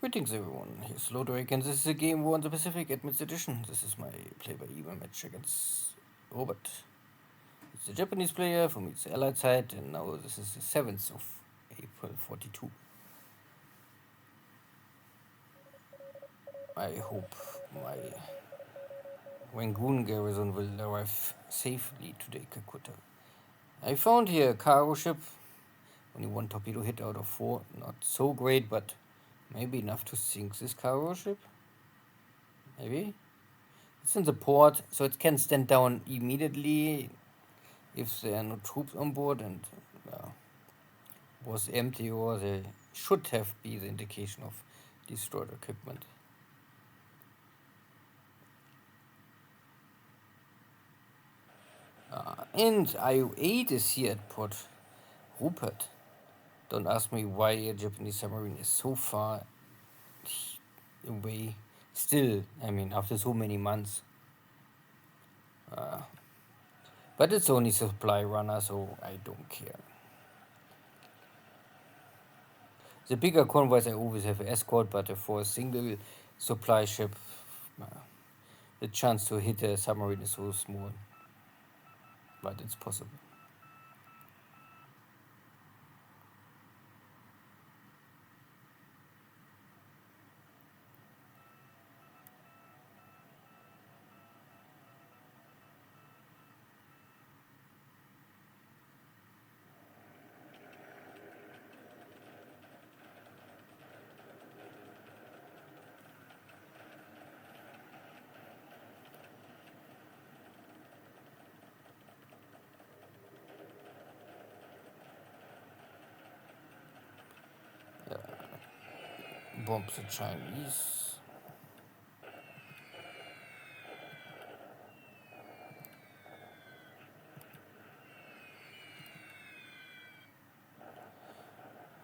Greetings everyone, here's Lodrik and this is a Game War in the Pacific Admits Edition. This is my play-by-EVA match against Robert. It's a Japanese player from its allied side and now this is the 7th of April 42. I hope my Rangoon garrison will arrive safely today, Calcutta. I found here a cargo ship, only one torpedo hit out of 4, not so great but maybe enough to sink this cargo ship? Maybe? It's in the port, so it can stand down immediately if there are no troops on board and was empty, or there should have been the indication of destroyed equipment. And IO8 is here at Port Rupert. Don't ask me why a Japanese submarine is so far away. Still, I mean, after so many months. But it's only supply runner, so I don't care. The bigger convoys I always have an escort, but for a single supply ship, the chance to hit a submarine is so small. But it's possible. Bombs the Chinese.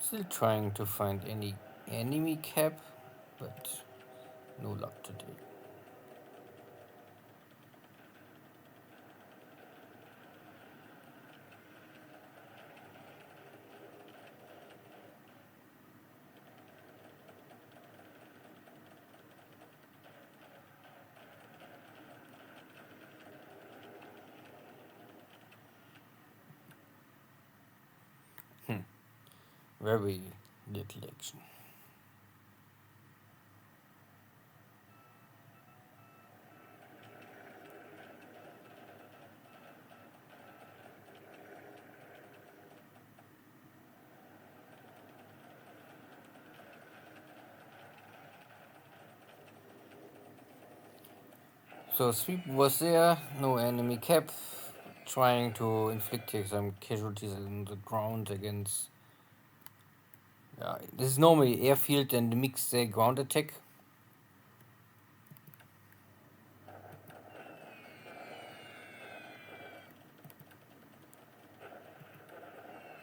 Still trying to find any enemy cap, but no luck today. Very little action. So sweep was there, no enemy cap, trying to inflict here some casualties on the ground against. This is normally airfield and mixed ground attack.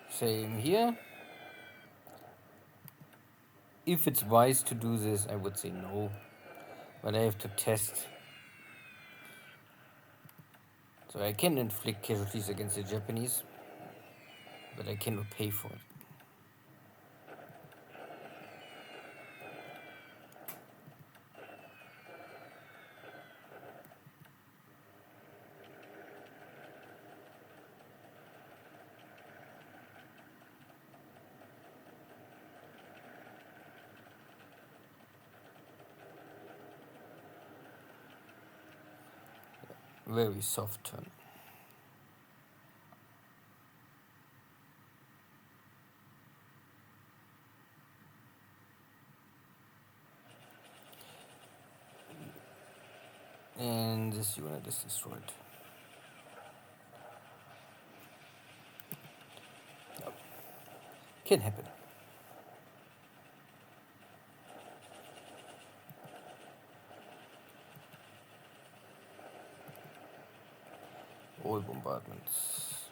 Same here. If it's wise to do this, I would say no, but I have to test. So I can inflict casualties against the Japanese, but I cannot pay for it. Very soft turn. And this unit is destroyed. Can happen. All bombardments.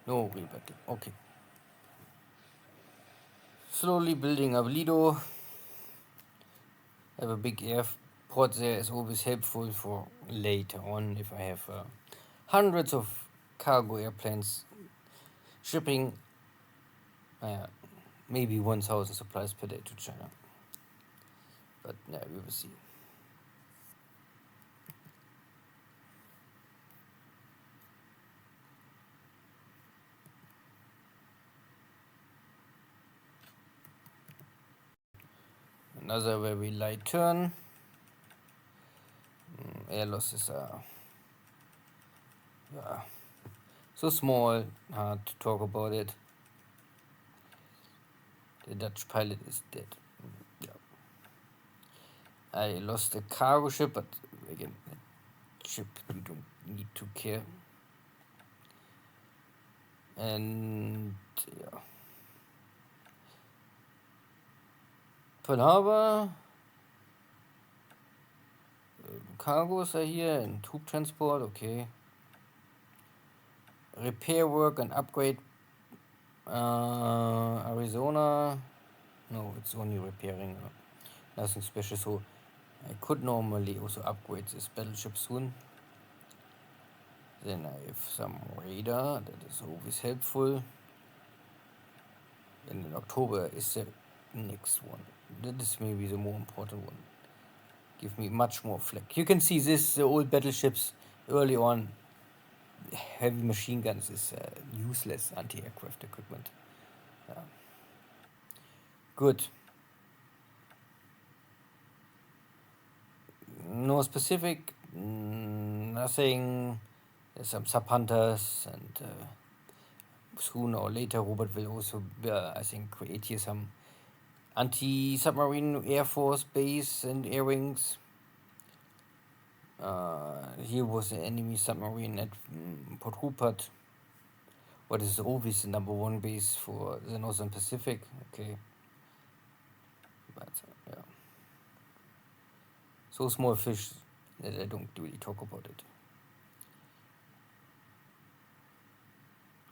No rebuttal. Okay. Slowly building up Lido. have a big airport there is always helpful for later on if I have hundreds of cargo airplanes shipping maybe 1,000 supplies per day to China. But yeah, we will see. Another very light turn. Air losses are so small, hard to talk about it. The Dutch pilot is dead. Yeah. I lost a cargo ship, but again, that ship we don't need to care. And yeah. Pearl Harbor. Cargos are here and troop transport, okay. Repair work and upgrade. Arizona. No, it's only repairing. Nothing special. So I could normally also upgrade this battleship soon. Then I have some radar, that is always helpful. And in October is the next one. That is maybe the more important one. Give me much more flack. You can see this, the old battleships early on. Heavy machine guns is useless anti-aircraft equipment. Good. No specific, nothing. There's some sub hunters, and sooner or later Robert will also, I think, create here some anti-submarine air force base and air wings. Here was the enemy submarine at Port Rupert. What is always the number one base for the Northern Pacific. Okay. But yeah. So small fish that I don't really talk about it.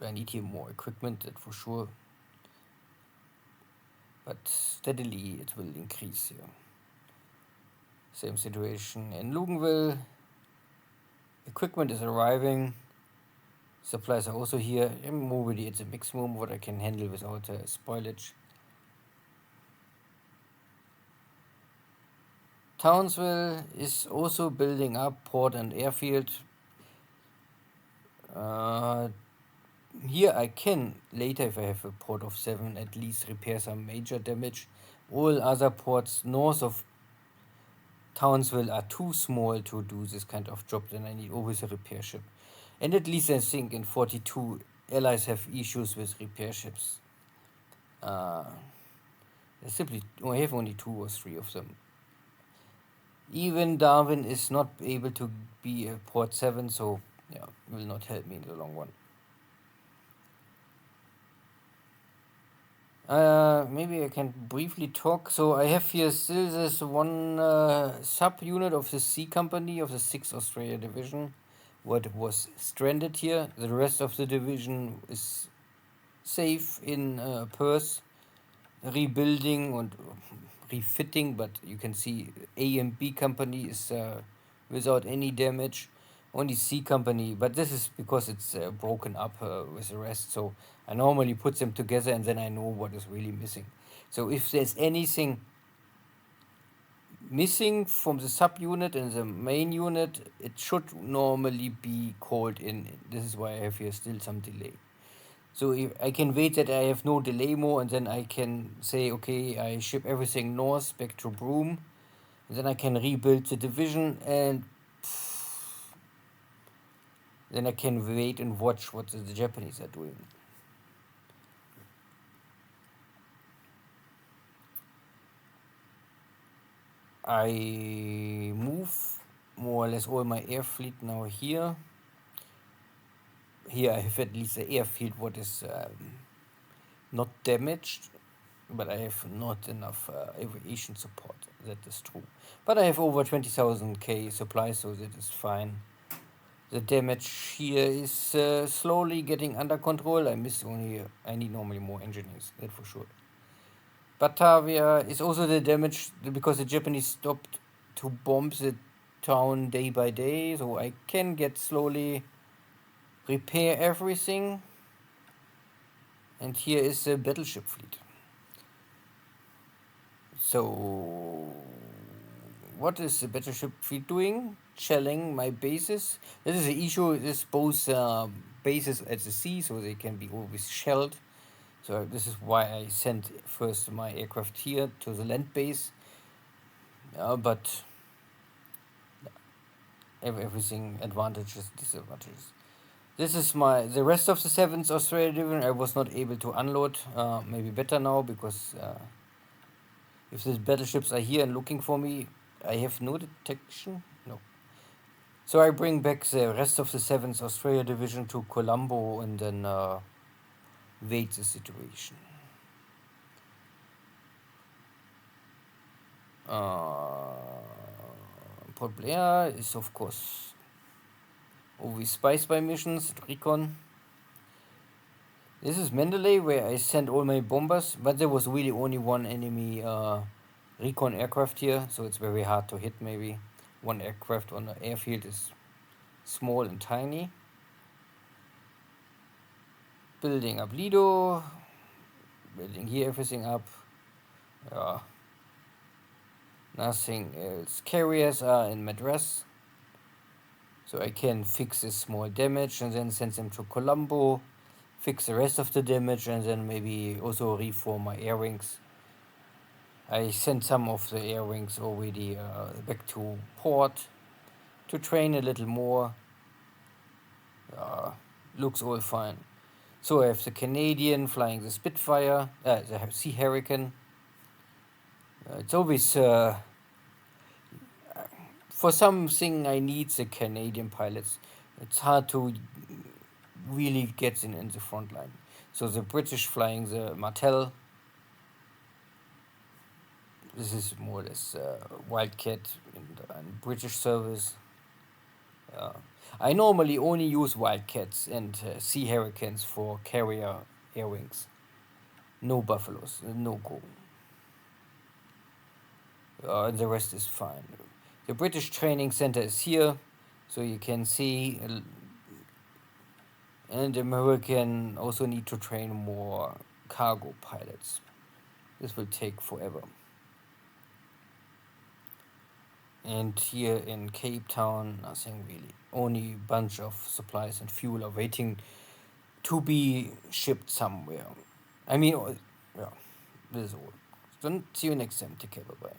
I need here more equipment, that for sure. But steadily it will increase here. Same situation in Luganville. Equipment is arriving. Supplies are also here. I'm already at the maximum what I can handle without spoilage. Townsville is also building up port and airfield. Here I can later, if I have a port of 7, at least repair some major damage. All other ports north of Townsville are too small to do this kind of job. Then I need always a repair ship. And at least I think in 42 allies have issues with repair ships. I have only 2 or 3 of them. Even Darwin is not able to be a port 7, so yeah, will not help me in the long run. Maybe I can briefly talk. So I have here still this one sub-unit of the C Company of the 6th Australia Division, what was stranded here. The rest of the division is safe in Perth, rebuilding and refitting, but you can see A and B Company is without any damage. Only C Company, but this is because it's broken up with the rest. So I normally put them together and then I know what is really missing. So if there's anything missing from the subunit and the main unit, it should normally be called in. This is why I have here still some delay. So if I can wait that I have no delay more, and then I can say, okay, I ship everything north back to Broome, and then I can rebuild the division, and then I can wait and watch what the Japanese are doing. I move more or less all my air fleet now here. Here I have at least the airfield what is not damaged, but I have not enough aviation support. That is true. But I have over 20,000 K supplies, so that is fine. The damage here is slowly getting under control. I need normally more engineers, that for sure. Batavia is also the damage because the Japanese stopped to bomb the town day by day, so I can get slowly repair everything. And here is the battleship fleet. So, what is the battleship fleet doing? Shelling my bases. This is the issue. This both bases at the sea, so they can be always shelled. So this is why I sent first my aircraft here to the land base. But everything advantages, disadvantages. This is the rest of the 7th Australia Division. I was not able to unload. Maybe better now because if these battleships are here and looking for me, I have no detection. No. So I bring back the rest of the 7th Australia Division to Colombo and then wait the situation. Port Blair is of course always Spy Spy missions, recon. This is Mandalay where I sent all my bombers, but there was really only one enemy recon aircraft here, so it's very hard to hit maybe. One aircraft on the airfield is small and tiny. Building up Lido, building here everything up. Nothing else. Carriers are in Madras, so I can fix this small damage and then send them to Colombo, fix the rest of the damage, and then maybe also reform my air wings. I sent some of the air wings already back to port to train a little more. Looks all fine. So I have the Canadian flying the Spitfire, the Sea Hurricane. It's always for something I need the Canadian pilots. It's hard to really get in the front line. So the British flying the Martel. This is more or less Wildcat and British service. I normally only use Wildcats and Sea Hurricanes for carrier air wings. No Buffaloes, no go. And the rest is fine. The British Training Center is here, so you can see. And American also need to train more cargo pilots. This will take forever. And here in Cape Town, nothing really. Only a bunch of supplies and fuel are waiting to be shipped somewhere. I mean, yeah, this is all. Then see you next time. Take care. Bye bye.